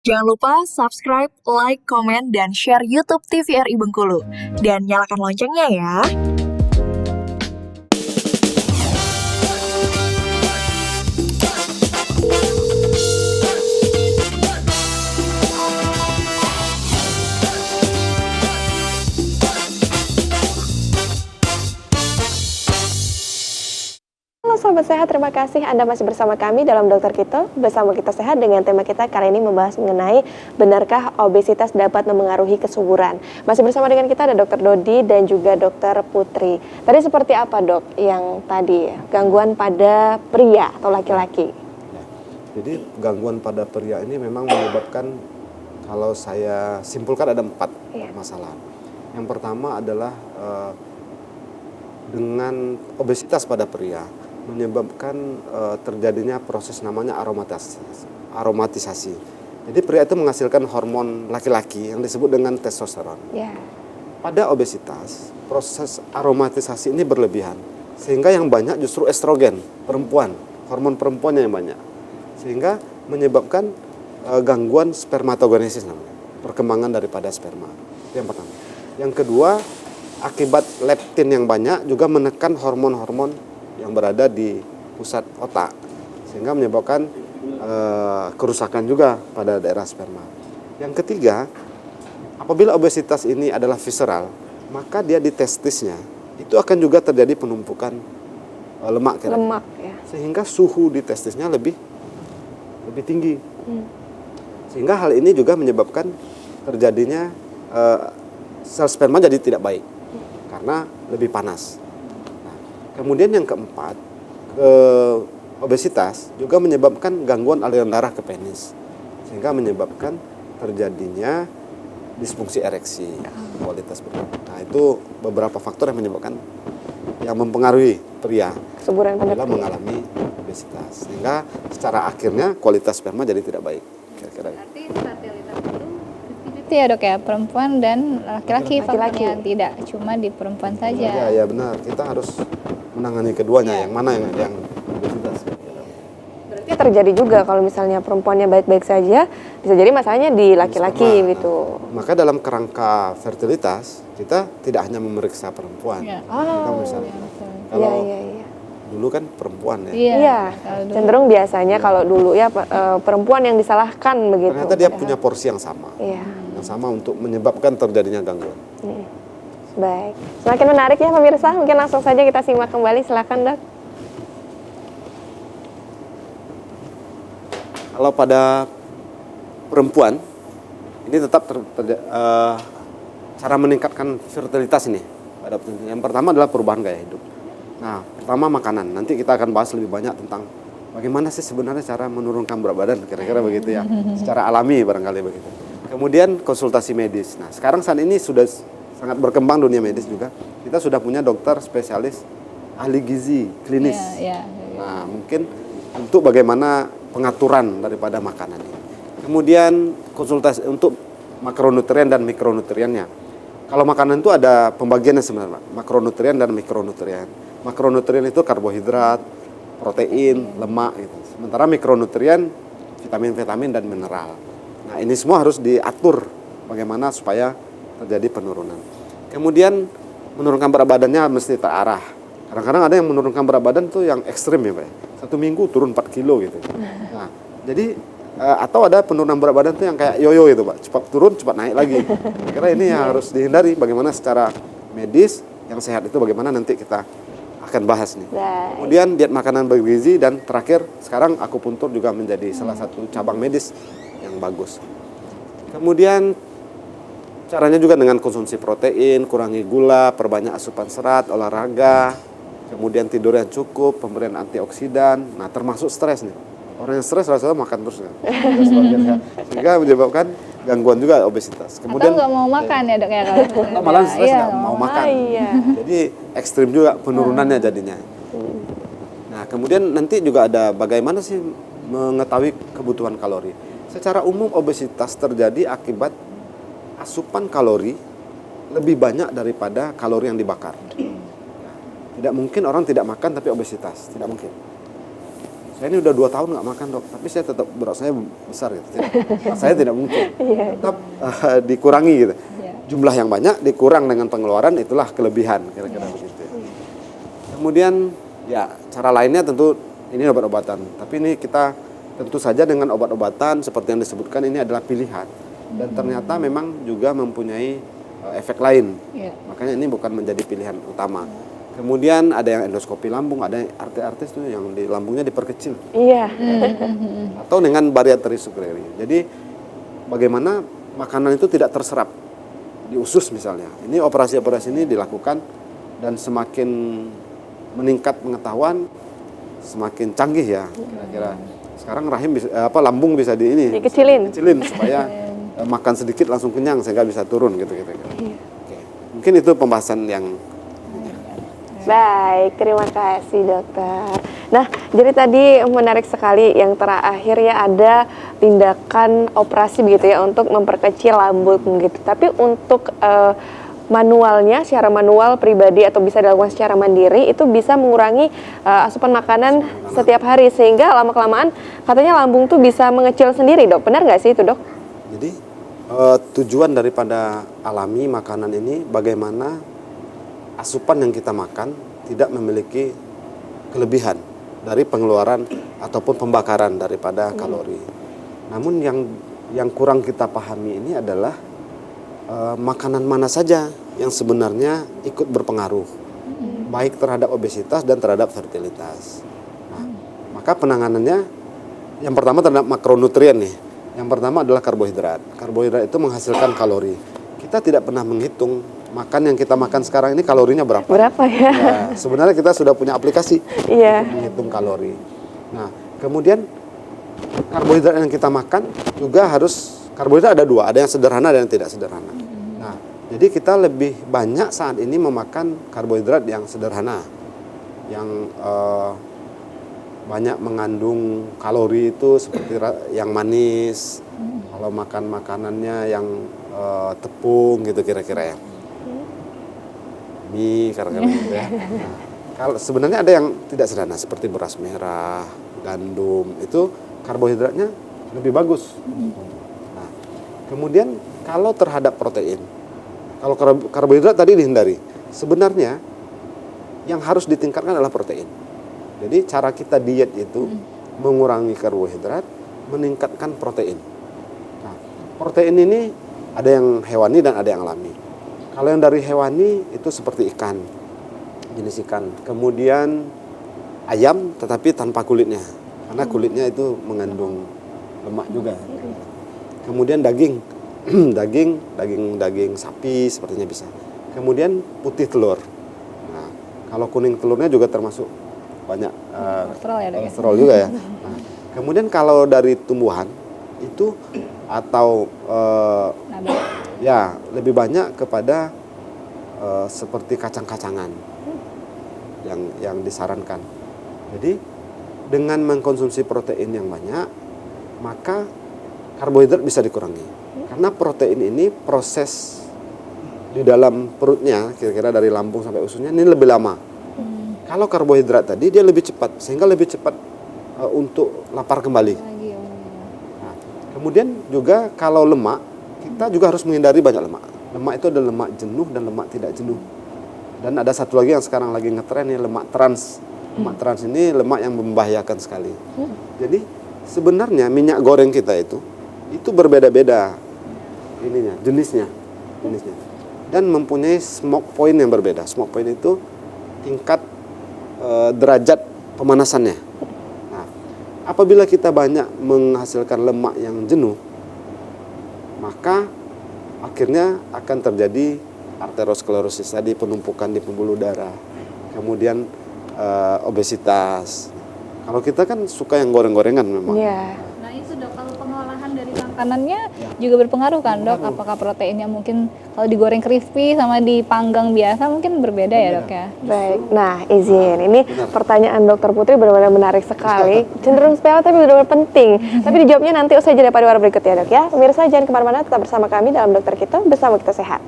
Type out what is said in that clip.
Jangan lupa subscribe, like, komen, dan share YouTube TVRI Bengkulu. Dan nyalakan loncengnya ya. Halo Sobat Sehat, terima kasih Anda masih bersama kami dalam Dokter Kita. Bersama Kita Sehat dengan tema kita kali ini membahas mengenai benarkah obesitas dapat memengaruhi kesuburan. Masih bersama dengan kita ada Dokter Dodi dan juga Dokter Putri. Tadi seperti apa dok yang tadi gangguan pada pria atau laki-laki? Jadi gangguan pada pria ini memang menyebabkan, kalau saya simpulkan ada 4 masalah. Yang pertama adalah dengan obesitas pada pria menyebabkan terjadinya proses namanya aromatisasi. Jadi pria itu menghasilkan hormon laki-laki yang disebut dengan testosteron. Pada obesitas, proses aromatisasi ini berlebihan, sehingga yang banyak justru estrogen, perempuan, hormon perempuannya yang banyak. Sehingga menyebabkan gangguan spermatogenesis namanya, perkembangan daripada sperma. Itu yang pertama. Yang kedua, akibat leptin yang banyak juga menekan hormon-hormon yang berada di pusat otak, sehingga menyebabkan kerusakan juga pada daerah sperma. Yang ketiga, apabila obesitas ini adalah visceral, maka dia di testisnya itu akan juga terjadi penumpukan lemak ya. Sehingga suhu di testisnya lebih tinggi. Sehingga hal ini juga menyebabkan terjadinya sel sperma jadi tidak baik karena lebih panas. Kemudian yang keempat, obesitas juga menyebabkan gangguan aliran darah ke penis, sehingga menyebabkan terjadinya disfungsi ereksi, kualitas berikut. Nah, itu beberapa faktor yang mempengaruhi pria Kesuburan pada dalam mengalami obesitas, sehingga secara akhirnya kualitas sperma jadi tidak baik. Kira-kira. Berarti fertilitas itu 50-50 ya dok ya, perempuan dan laki-laki faktornya, tidak cuma di perempuan saja. Ya benar, kita harus menangani keduanya, yang mana yang obesitas. Berarti terjadi juga kalau misalnya perempuannya baik-baik saja, bisa jadi masalahnya di laki-laki gitu. Maka dalam kerangka fertilitas, kita tidak hanya memeriksa perempuan. Kita misalnya, kalau dulu kan perempuan ya. Iya, cenderung biasanya kalau dulu ya perempuan yang disalahkan begitu. Ternyata dia punya porsi yang sama. Yang sama untuk menyebabkan terjadinya gangguan. Baik, semakin menarik ya pemirsa, mungkin langsung saja kita simak kembali, silakan dok. Kalau pada perempuan, ini tetap cara meningkatkan fertilitas ini. Yang pertama adalah perubahan gaya hidup. Nah, pertama makanan. Nanti kita akan bahas lebih banyak tentang bagaimana sih sebenarnya cara menurunkan berat badan, kira-kira begitu ya. Secara alami barangkali begitu. Kemudian konsultasi medis. Nah, sekarang saat ini sudah sangat berkembang dunia medis juga. Kita sudah punya dokter spesialis ahli gizi klinis. Nah, mungkin untuk bagaimana pengaturan daripada makanan ini. Kemudian konsultasi untuk makronutrien dan mikronutriennya. Kalau makanan itu ada pembagiannya sebenarnya, makronutrien dan mikronutrien. Makronutrien itu karbohidrat, protein, lemak gitu. Sementara mikronutrien vitamin-vitamin dan mineral. Nah, ini semua harus diatur bagaimana supaya terjadi penurunan. Kemudian menurunkan berat badannya mesti terarah. Kadang-kadang ada yang menurunkan berat badan tuh yang ekstrim ya Pak. 1 minggu turun 4 kilo gitu. Nah, jadi atau ada penurunan berat badan tuh yang kayak yoyo itu Pak. Cepat turun, cepat naik lagi. Karena ini yang harus dihindari. Bagaimana secara medis yang sehat itu bagaimana nanti kita akan bahas nih. Kemudian diet makanan bergizi, dan terakhir sekarang akupuntur juga menjadi salah satu cabang medis yang bagus. Kemudian caranya juga dengan konsumsi protein, kurangi gula, perbanyak asupan serat, olahraga, kemudian tidur yang cukup, pemberian antioksidan. Nah, termasuk stres nih. Orang yang stres rasa-rasa makan terus kan. Sehingga menyebabkan gangguan juga obesitas. Kemudian atau nggak mau makan ya dok ya kalau malah stres nggak mau makan. Jadi ekstrim juga penurunannya jadinya. Nah, kemudian nanti juga ada bagaimana sih mengetahui kebutuhan kalori. Secara umum obesitas terjadi akibat asupan kalori lebih banyak daripada kalori yang dibakar. Tidak mungkin orang tidak makan tapi obesitas, tidak mungkin. saya ini udah 2 tahun nggak makan dok, tapi saya tetap berat saya besar gitu. Saya tidak mungkin, tetap dikurangi gitu. Jumlah yang banyak dikurang dengan pengeluaran, itulah kelebihan kira-kira begitu. Kemudian ya cara lainnya tentu ini obat-obatan, tapi ini kita tentu saja dengan obat-obatan seperti yang disebutkan ini adalah pilihan dan ternyata memang juga mempunyai efek lain. Makanya ini bukan menjadi pilihan utama. Kemudian ada yang endoskopi lambung, ada yang artis tuh yang di lambungnya diperkecil. Iya. Atau dengan bariatri sukleri. Jadi bagaimana makanan itu tidak terserap di usus misalnya. Ini operasi-operasi ini dilakukan dan semakin meningkat pengetahuan, semakin canggih ya kira-kira. Sekarang rahim bisa, lambung bisa dikecilin supaya makan sedikit langsung kenyang sehingga bisa turun gitu. Oke. Mungkin itu pembahasan yang Baik, terima kasih dokter. Nah, jadi tadi menarik sekali yang terakhir ya, ada tindakan operasi begitu ya untuk memperkecil lambung gitu. Tapi untuk manualnya, secara manual pribadi atau bisa dilakukan secara mandiri itu bisa mengurangi asupan makanan setiap hari sehingga lama-kelamaan katanya lambung tuh bisa mengecil sendiri dok. Benar nggak sih itu dok? Jadi tujuan daripada alami makanan ini bagaimana asupan yang kita makan tidak memiliki kelebihan dari pengeluaran ataupun pembakaran daripada kalori. Namun yang kurang kita pahami ini adalah makanan mana saja yang sebenarnya ikut berpengaruh baik terhadap obesitas dan terhadap fertilitas. Nah, maka penanganannya yang pertama terhadap makronutrien nih. Yang pertama adalah karbohidrat. Karbohidrat itu menghasilkan kalori. Kita tidak pernah menghitung makan yang kita makan sekarang ini kalorinya berapa. Berapa ya? Ya, sebenarnya kita sudah punya aplikasi Iya. untuk menghitung kalori. Nah, kemudian karbohidrat yang kita makan juga harus, karbohidrat ada 2, ada yang sederhana dan yang tidak sederhana. Nah, jadi kita lebih banyak saat ini memakan karbohidrat yang sederhana, yang banyak mengandung kalori itu seperti yang manis, kalau makan makanannya yang tepung gitu kira-kira ya. Mie kadang-kadang gitu ya. Nah, kalau sebenarnya ada yang tidak sederhana seperti beras merah, gandum, itu karbohidratnya lebih bagus. Nah, kemudian kalau terhadap protein, kalau karbohidrat tadi dihindari, sebenarnya yang harus ditingkatkan adalah protein. Jadi cara kita diet itu mengurangi karbohidrat, meningkatkan protein. Nah, protein ini ada yang hewani dan ada yang alami. Kalau yang dari hewani itu seperti ikan, jenis ikan. Kemudian ayam tetapi tanpa kulitnya, karena kulitnya itu mengandung lemak juga. Kemudian daging, daging sapi sepertinya bisa. Kemudian putih telur. Nah, kalau kuning telurnya juga termasuk banyak kolesterol juga ya. Nah, kemudian kalau dari tumbuhan itu atau ya lebih banyak kepada seperti kacang-kacangan yang disarankan. Jadi dengan mengkonsumsi protein yang banyak, maka karbohidrat bisa dikurangi. Karena protein ini proses di dalam perutnya, kira-kira dari lambung sampai ususnya ini lebih lama. Kalau karbohidrat tadi dia lebih cepat, sehingga lebih cepat untuk lapar kembali. Nah, kemudian juga kalau lemak, kita juga harus menghindari banyak lemak. Lemak itu ada lemak jenuh dan lemak tidak jenuh. Dan ada satu lagi yang sekarang lagi ngetren nih, lemak trans. Lemak trans ini lemak yang membahayakan sekali. Jadi sebenarnya minyak goreng kita itu berbeda-beda jenisnya. Dan mempunyai smoke point yang berbeda. Smoke point itu tingkat derajat pemanasannya. Nah, apabila kita banyak menghasilkan lemak yang jenuh, maka akhirnya akan terjadi arteriosklerosis tadi, penumpukan di pembuluh darah, kemudian obesitas. Kalau kita kan suka yang goreng-gorengan memang. Iya. Nah itu dok, kalau pengolahan dari makanannya juga berpengaruh kan dok? Apakah proteinnya mungkin kalau digoreng crispy sama dipanggang biasa mungkin berbeda ya dok ya? Baik, nah izin, ini pertanyaan dokter Putri benar-benar menarik sekali, cenderung sepele tapi benar-benar penting. Tapi dijawabnya nanti usai jeda pariwara berikut ya dok ya. Pemirsa jangan kemana-mana, tetap bersama kami dalam Dokter Kito, bersama kita sehat.